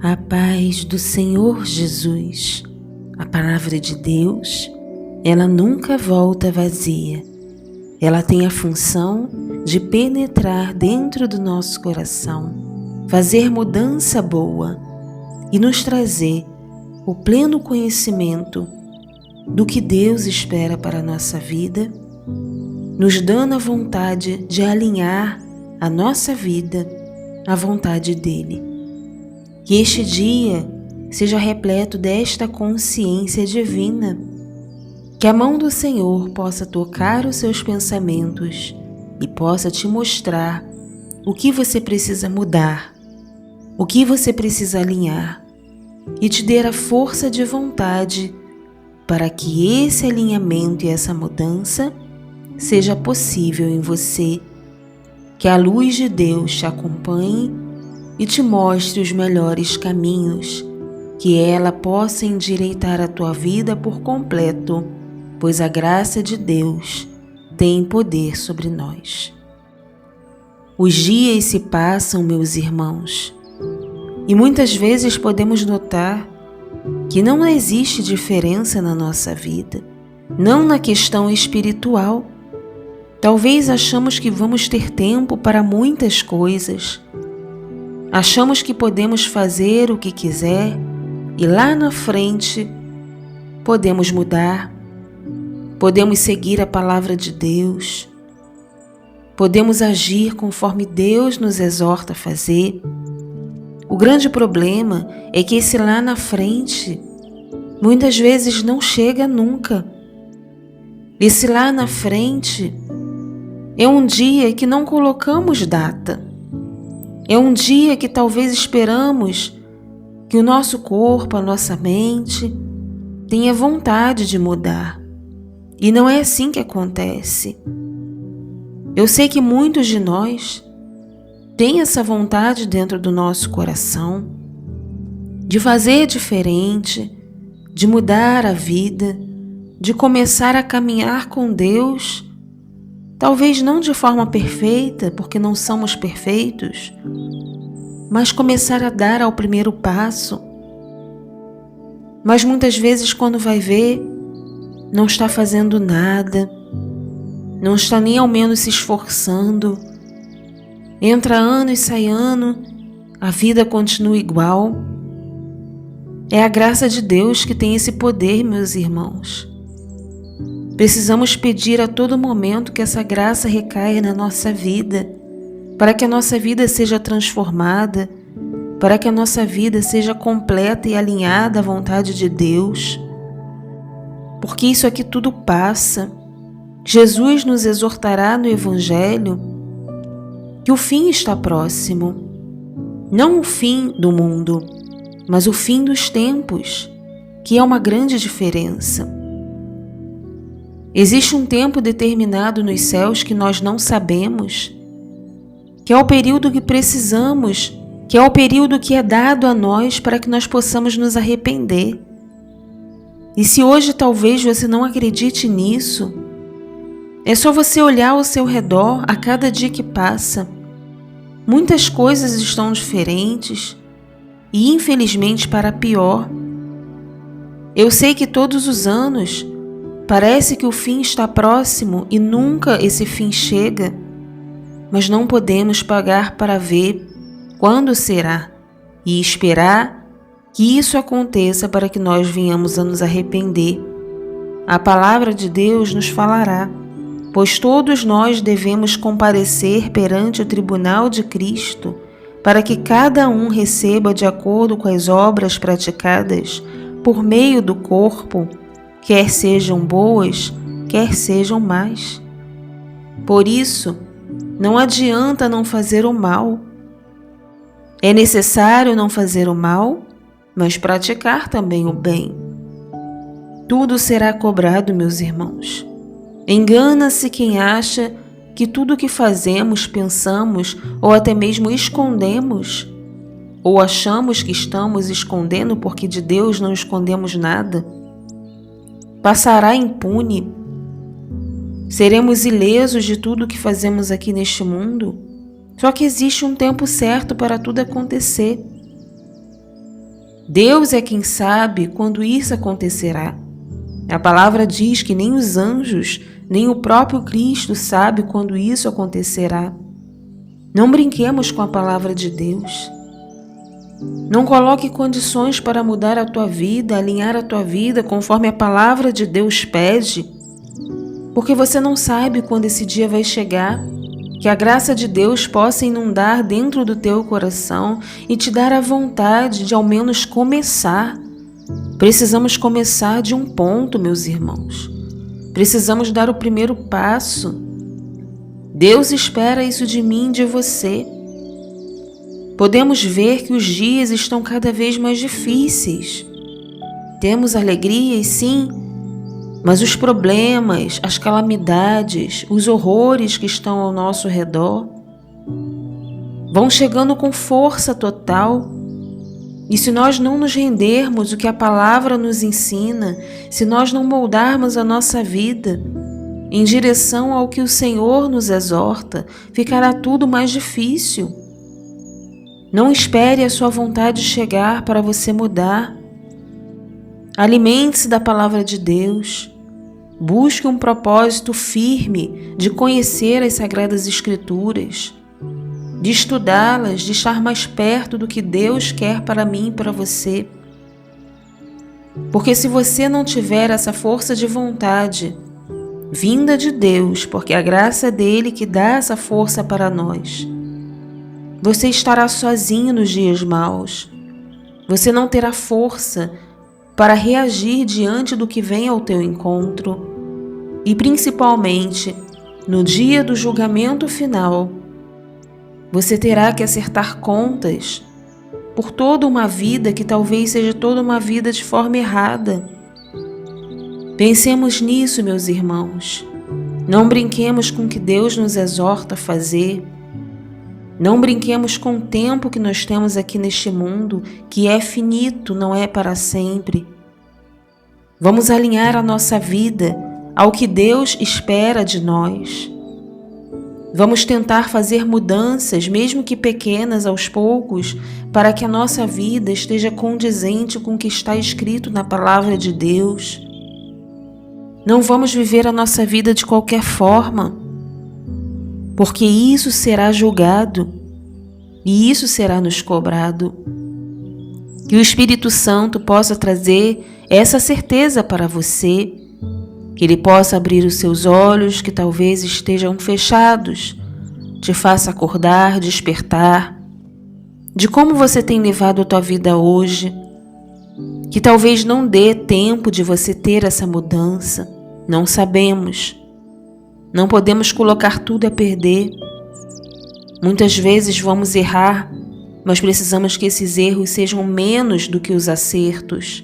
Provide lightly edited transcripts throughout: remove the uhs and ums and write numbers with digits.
A paz do Senhor Jesus. A palavra de Deus, ela nunca volta vazia. Ela tem a função de penetrar dentro do nosso coração, fazer mudança boa e nos trazer o pleno conhecimento do que Deus espera para a nossa vida, nos dando a vontade de alinhar a nossa vida à vontade dEle. Que este dia seja repleto desta consciência divina, que a mão do Senhor possa tocar os seus pensamentos e possa te mostrar o que você precisa mudar, o que você precisa alinhar e te dê a força de vontade para que esse alinhamento e essa mudança seja possível em você. Que a luz de Deus te acompanhe e te mostre os melhores caminhos, que ela possa endireitar a tua vida por completo, pois a graça de Deus tem poder sobre nós. Os dias se passam, meus irmãos, e muitas vezes podemos notar que não existe diferença na nossa vida, não na questão espiritual. Talvez achamos que vamos ter tempo para muitas coisas, achamos que podemos fazer o que quiser e lá na frente podemos mudar, podemos seguir a palavra de Deus, podemos agir conforme Deus nos exorta a fazer. O grande problema é que esse lá na frente muitas vezes não chega nunca. Esse lá na frente é um dia que não colocamos data. É um dia que talvez esperamos que o nosso corpo, a nossa mente, tenha vontade de mudar. E não é assim que acontece. Eu sei que muitos de nós têm essa vontade dentro do nosso coração de fazer diferente, de mudar a vida, de começar a caminhar com Deus. Talvez não de forma perfeita, porque não somos perfeitos, mas começar a dar ao primeiro passo. Mas muitas vezes quando vai ver, não está fazendo nada, não está nem ao menos se esforçando. Entra ano e sai ano, a vida continua igual. É a graça de Deus que tem esse poder, meus irmãos. Precisamos pedir a todo momento que essa graça recaia na nossa vida, para que a nossa vida seja transformada, para que a nossa vida seja completa e alinhada à vontade de Deus. Porque isso aqui tudo passa. Jesus nos exortará no Evangelho que o fim está próximo. Não o fim do mundo, mas o fim dos tempos, que é uma grande diferença. Existe um tempo determinado nos céus que nós não sabemos, que é o período que precisamos, que é o período que é dado a nós para que nós possamos nos arrepender. E se hoje talvez você não acredite nisso, é só você olhar ao seu redor a cada dia que passa. Muitas coisas estão diferentes e infelizmente para pior. Eu sei que todos os anos parece que o fim está próximo e nunca esse fim chega, mas não podemos pagar para ver quando será e esperar que isso aconteça para que nós venhamos a nos arrepender. A palavra de Deus nos falará, pois todos nós devemos comparecer perante o tribunal de Cristo, para que cada um receba de acordo com as obras praticadas por meio do corpo, quer sejam boas, quer sejam más. Por isso, não adianta não fazer o mal. É necessário não fazer o mal, mas praticar também o bem. Tudo será cobrado, meus irmãos. Engana-se quem acha que tudo o que fazemos, pensamos ou até mesmo escondemos, ou achamos que estamos escondendo porque de Deus não escondemos nada, passará impune. Seremos ilesos de tudo o que fazemos aqui neste mundo. Só que existe um tempo certo para tudo acontecer. Deus é quem sabe quando isso acontecerá. A palavra diz que nem os anjos, nem o próprio Cristo sabe quando isso acontecerá. Não brinquemos com a palavra de Deus. Não coloque condições para mudar a tua vida, alinhar a tua vida conforme a palavra de Deus pede, porque você não sabe quando esse dia vai chegar. Que a graça de Deus possa inundar dentro do teu coração e te dar a vontade de ao menos começar. Precisamos começar de um ponto, meus irmãos. Precisamos dar o primeiro passo. Deus espera isso de mim e de você. Podemos ver que os dias estão cada vez mais difíceis. Temos alegrias, sim, mas os problemas, as calamidades, os horrores que estão ao nosso redor vão chegando com força total. E se nós não nos rendermos o que a palavra nos ensina, se nós não moldarmos a nossa vida em direção ao que o Senhor nos exorta, ficará tudo mais difícil. Não espere a sua vontade chegar para você mudar. Alimente-se da palavra de Deus. Busque um propósito firme de conhecer as Sagradas Escrituras, de estudá-las, de estar mais perto do que Deus quer para mim e para você. Porque se você não tiver essa força de vontade, vinda de Deus, porque a graça é dele que dá essa força para nós, você estará sozinho nos dias maus. Você não terá força para reagir diante do que vem ao teu encontro. E principalmente, no dia do julgamento final, você terá que acertar contas por toda uma vida que talvez seja toda uma vida de forma errada. Pensemos nisso, meus irmãos. Não brinquemos com o que Deus nos exorta a fazer. Não brinquemos com o tempo que nós temos aqui neste mundo, que é finito, não é para sempre. Vamos alinhar a nossa vida ao que Deus espera de nós. Vamos tentar fazer mudanças, mesmo que pequenas, aos poucos, para que a nossa vida esteja condizente com o que está escrito na palavra de Deus. Não vamos viver a nossa vida de qualquer forma, porque isso será julgado e isso será nos cobrado. Que o Espírito Santo possa trazer essa certeza para você, que Ele possa abrir os seus olhos que talvez estejam fechados, te faça acordar, despertar, de como você tem levado a tua vida hoje, que talvez não dê tempo de você ter essa mudança, não sabemos, não podemos colocar tudo a perder. Muitas vezes vamos errar, mas precisamos que esses erros sejam menos do que os acertos.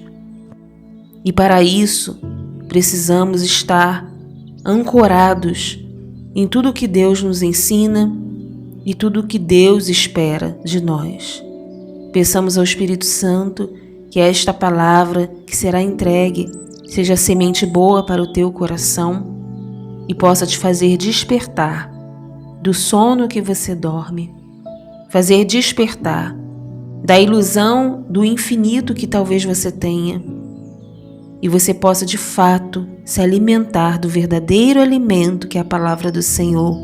E para isso, precisamos estar ancorados em tudo que Deus nos ensina e tudo que Deus espera de nós. Peçamos ao Espírito Santo que esta palavra que será entregue seja semente boa para o teu coração e possa te fazer despertar do sono que você dorme, fazer despertar da ilusão do infinito que talvez você tenha, e você possa de fato se alimentar do verdadeiro alimento que é a palavra do Senhor.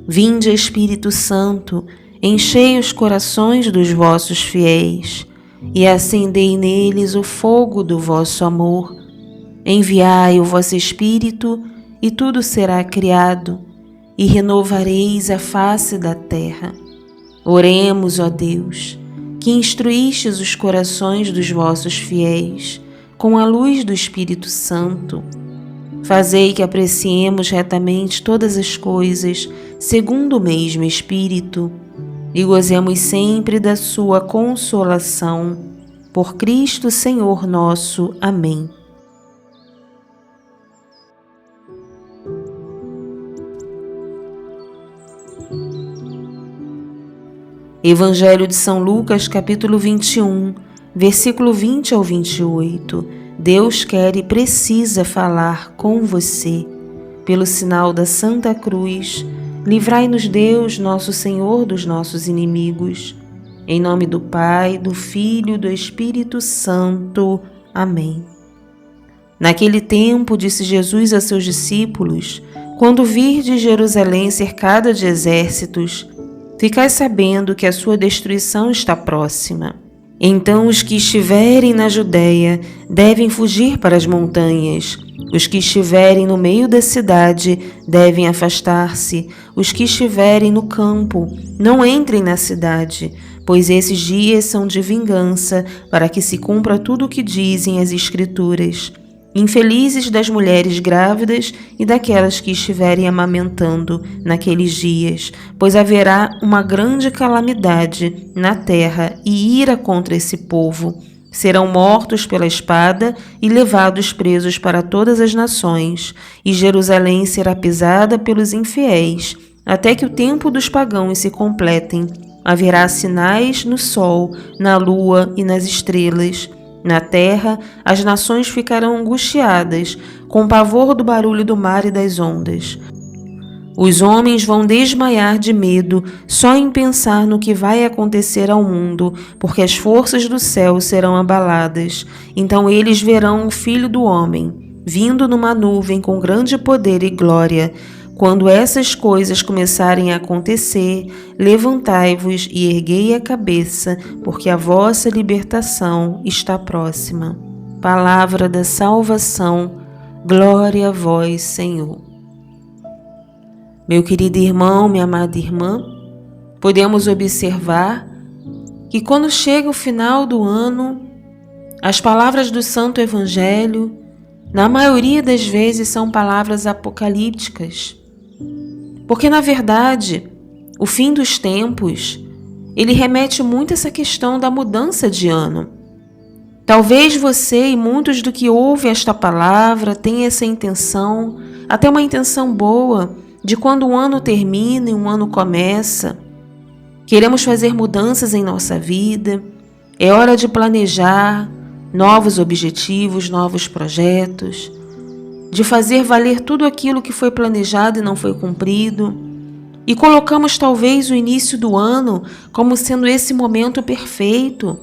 Vinde, Espírito Santo, enchei os corações dos vossos fiéis e acendei neles o fogo do vosso amor. Enviai o vosso Espírito e tudo será criado e renovareis a face da terra. Oremos, ó Deus, que instruístes os corações dos vossos fiéis com a luz do Espírito Santo. Fazei que apreciemos retamente todas as coisas segundo o mesmo Espírito e gozemos sempre da sua consolação. Por Cristo Senhor nosso. Amém. Evangelho de São Lucas, capítulo 21, versículo 20 ao 28. Deus quer e precisa falar com você. Pelo sinal da Santa Cruz, livrai-nos Deus, nosso Senhor, dos nossos inimigos. Em nome do Pai, do Filho e do Espírito Santo. Amém. Naquele tempo, disse Jesus a seus discípulos: quando virdes Jerusalém cercada de exércitos, ficai sabendo que a sua destruição está próxima. Então os que estiverem na Judéia devem fugir para as montanhas. Os que estiverem no meio da cidade devem afastar-se. Os que estiverem no campo não entrem na cidade, pois esses dias são de vingança, para que se cumpra tudo o que dizem as Escrituras. Infelizes das mulheres grávidas e daquelas que estiverem amamentando naqueles dias, pois haverá uma grande calamidade na terra e ira contra esse povo. Serão mortos pela espada e levados presos para todas as nações, e Jerusalém será pisada pelos infiéis, até que o tempo dos pagãos se completem. Haverá sinais no sol, na lua e nas estrelas. Na terra, as nações ficarão angustiadas, com pavor do barulho do mar e das ondas. Os homens vão desmaiar de medo só em pensar no que vai acontecer ao mundo, porque as forças do céu serão abaladas. Então eles verão o Filho do Homem, vindo numa nuvem com grande poder e glória. Quando essas coisas começarem a acontecer, levantai-vos e erguei a cabeça, porque a vossa libertação está próxima. Palavra da salvação, glória a vós, Senhor. Meu querido irmão, minha amada irmã, podemos observar que quando chega o final do ano, as palavras do Santo Evangelho, na maioria das vezes, são palavras apocalípticas. Porque, na verdade, o fim dos tempos, ele remete muito a essa questão da mudança de ano. Talvez você e muitos do que ouvem esta palavra tenham essa intenção, até uma intenção boa, de quando um ano termina e um ano começa. Queremos fazer mudanças em nossa vida, é hora de planejar novos objetivos, novos projetos, de fazer valer tudo aquilo que foi planejado e não foi cumprido, e colocamos talvez o início do ano como sendo esse momento perfeito,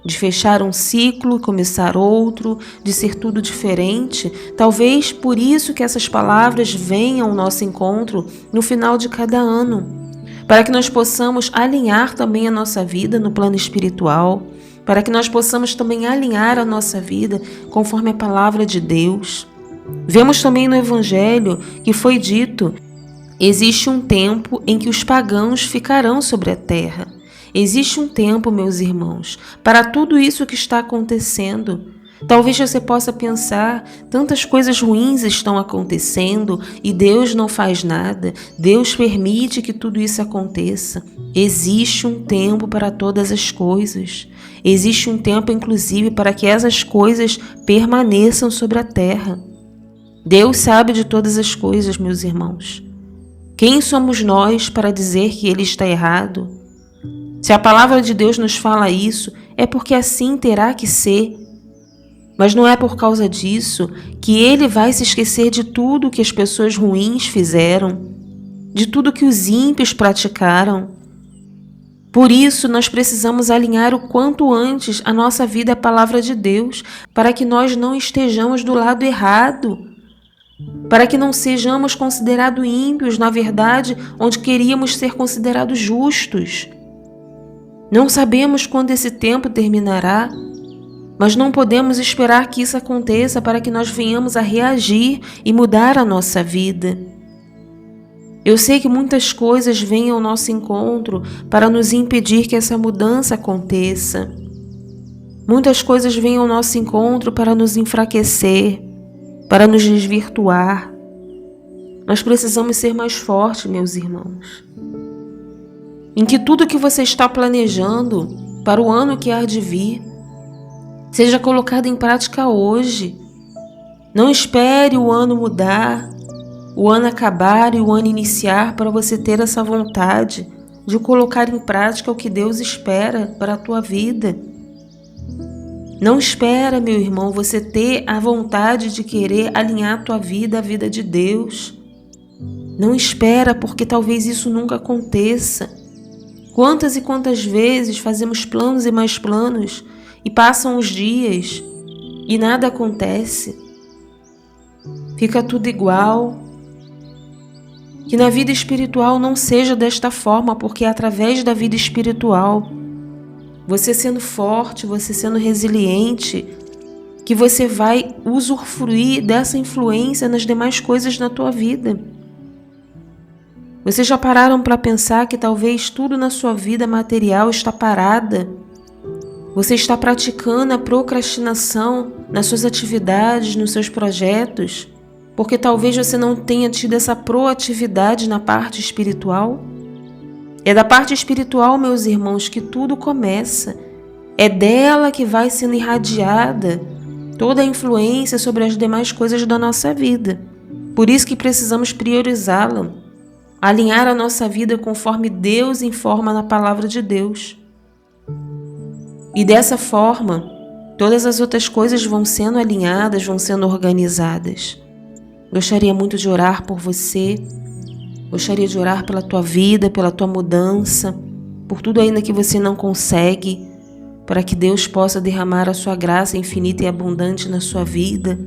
de fechar um ciclo e começar outro, de ser tudo diferente. Talvez por isso que essas palavras venham ao nosso encontro no final de cada ano, para que nós possamos alinhar também a nossa vida no plano espiritual, para que nós possamos também alinhar a nossa vida conforme a palavra de Deus. Vemos também no Evangelho que foi dito: existe um tempo em que os pagãos ficarão sobre a terra. Existe um tempo, meus irmãos, para tudo isso que está acontecendo. Talvez você possa pensar, tantas coisas ruins estão acontecendo e Deus não faz nada, Deus permite que tudo isso aconteça. Existe um tempo para todas as coisas. Existe um tempo, inclusive, para que essas coisas permaneçam sobre a terra. Deus sabe de todas as coisas, meus irmãos. Quem somos nós para dizer que Ele está errado? Se a palavra de Deus nos fala isso, é porque assim terá que ser. Mas não é por causa disso que Ele vai se esquecer de tudo que as pessoas ruins fizeram, de tudo que os ímpios praticaram. Por isso, nós precisamos alinhar o quanto antes a nossa vida à palavra de Deus, para que nós não estejamos do lado errado, para que não sejamos considerados ímpios, na verdade, onde queríamos ser considerados justos. Não sabemos quando esse tempo terminará, mas não podemos esperar que isso aconteça para que nós venhamos a reagir e mudar a nossa vida. Eu sei que muitas coisas vêm ao nosso encontro para nos impedir que essa mudança aconteça. Muitas coisas vêm ao nosso encontro para nos enfraquecer, para nos desvirtuar. Nós precisamos ser mais fortes, meus irmãos. Em que tudo que você está planejando para o ano que há de vir seja colocado em prática hoje. Não espere o ano mudar, o ano acabar e o ano iniciar para você ter essa vontade. de colocar em prática o que Deus espera para a tua vida. Não espera, meu irmão, você ter a vontade de querer alinhar a tua vida à vida de Deus. Não espera, porque talvez isso nunca aconteça. Quantas e quantas vezes fazemos planos e mais planos e passam os dias e nada acontece. Fica tudo igual. Que na vida espiritual não seja desta forma, porque é através da vida espiritual, você sendo forte, você sendo resiliente, que você vai usufruir dessa influência nas demais coisas da tua vida. Vocês já pararam para pensar que talvez tudo na sua vida material está parada? Você está praticando a procrastinação nas suas atividades, nos seus projetos, porque talvez você não tenha tido essa proatividade na parte espiritual? É da parte espiritual, meus irmãos, que tudo começa. É dela que vai sendo irradiada toda a influência sobre as demais coisas da nossa vida. Por isso que precisamos priorizá-la, alinhar a nossa vida conforme Deus informa na palavra de Deus. E dessa forma, todas as outras coisas vão sendo alinhadas, vão sendo organizadas. Gostaria muito de orar por você. Gostaria de orar pela tua vida, pela tua mudança, por tudo ainda que você não consegue, para que Deus possa derramar a sua graça infinita e abundante na sua vida,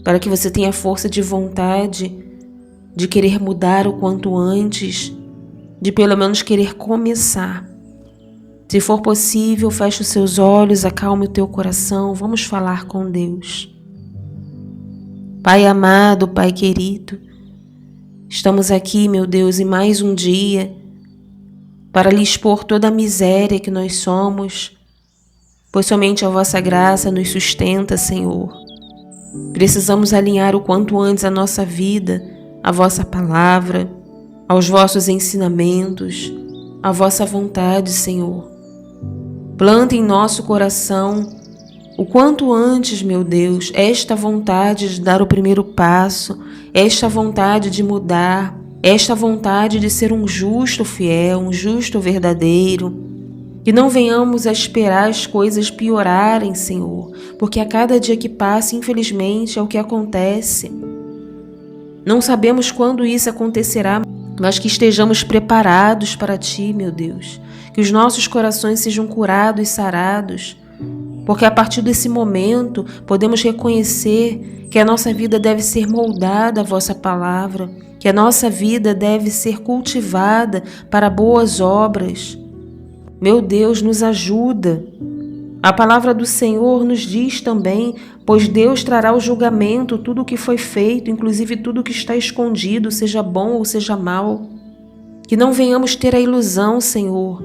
para que você tenha força de vontade de querer mudar o quanto antes, de pelo menos querer começar. Se for possível, feche os seus olhos, acalme o teu coração, vamos falar com Deus. Pai amado, Pai querido, estamos aqui, meu Deus, em mais um dia para lhe expor toda a miséria que nós somos, pois somente a vossa graça nos sustenta, Senhor. Precisamos alinhar o quanto antes a nossa vida, à vossa palavra, aos vossos ensinamentos, à vossa vontade, Senhor. Planta em nosso coração o quanto antes, meu Deus, esta vontade de dar o primeiro passo, esta vontade de mudar, esta vontade de ser um justo fiel, um justo verdadeiro. Que não venhamos a esperar as coisas piorarem, Senhor, porque a cada dia que passa, infelizmente, é o que acontece. Não sabemos quando isso acontecerá, mas que estejamos preparados para Ti, meu Deus. Que os nossos corações sejam curados e sarados, porque a partir desse momento podemos reconhecer que a nossa vida deve ser moldada à vossa palavra, que a nossa vida deve ser cultivada para boas obras. Meu Deus, nos ajuda. A palavra do Senhor nos diz também, pois Deus trará o julgamento tudo o que foi feito, inclusive tudo o que está escondido, seja bom ou seja mal. Que não venhamos ter a ilusão, Senhor,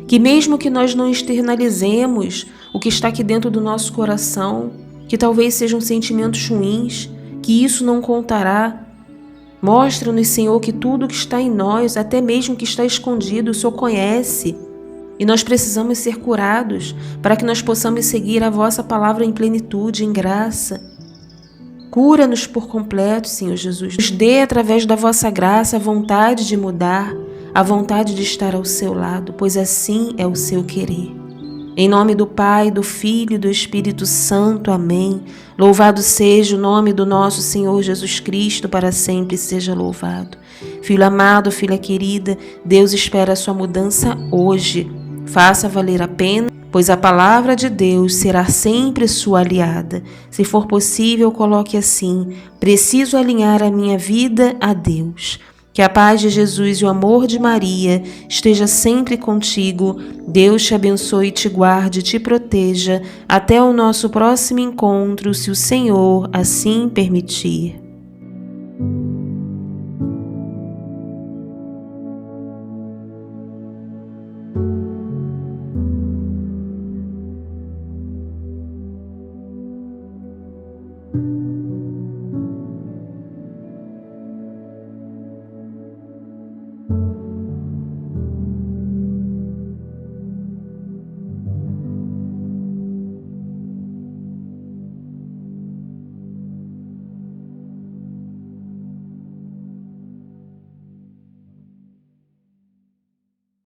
que mesmo que nós não externalizemos o que está aqui dentro do nosso coração, que talvez sejam sentimentos ruins, que isso não contará. Mostra-nos, Senhor, que tudo que está em nós, até mesmo que está escondido, o Senhor conhece. E nós precisamos ser curados para que nós possamos seguir a vossa palavra em plenitude, em graça. Cura-nos por completo, Senhor Jesus. Nos dê, através da vossa graça, a vontade de mudar, a vontade de estar ao seu lado, pois assim é o seu querer. Em nome do Pai, do Filho e do Espírito Santo. Amém. Louvado seja o nome do nosso Senhor Jesus Cristo, para sempre seja louvado. Filho amado, filha querida, Deus espera a sua mudança hoje. Faça valer a pena, pois a palavra de Deus será sempre sua aliada. Se for possível, coloque assim: preciso alinhar a minha vida a Deus. Que a paz de Jesus e o amor de Maria esteja sempre contigo. Deus te abençoe, te guarde e te proteja. Até o nosso próximo encontro, se o Senhor assim permitir.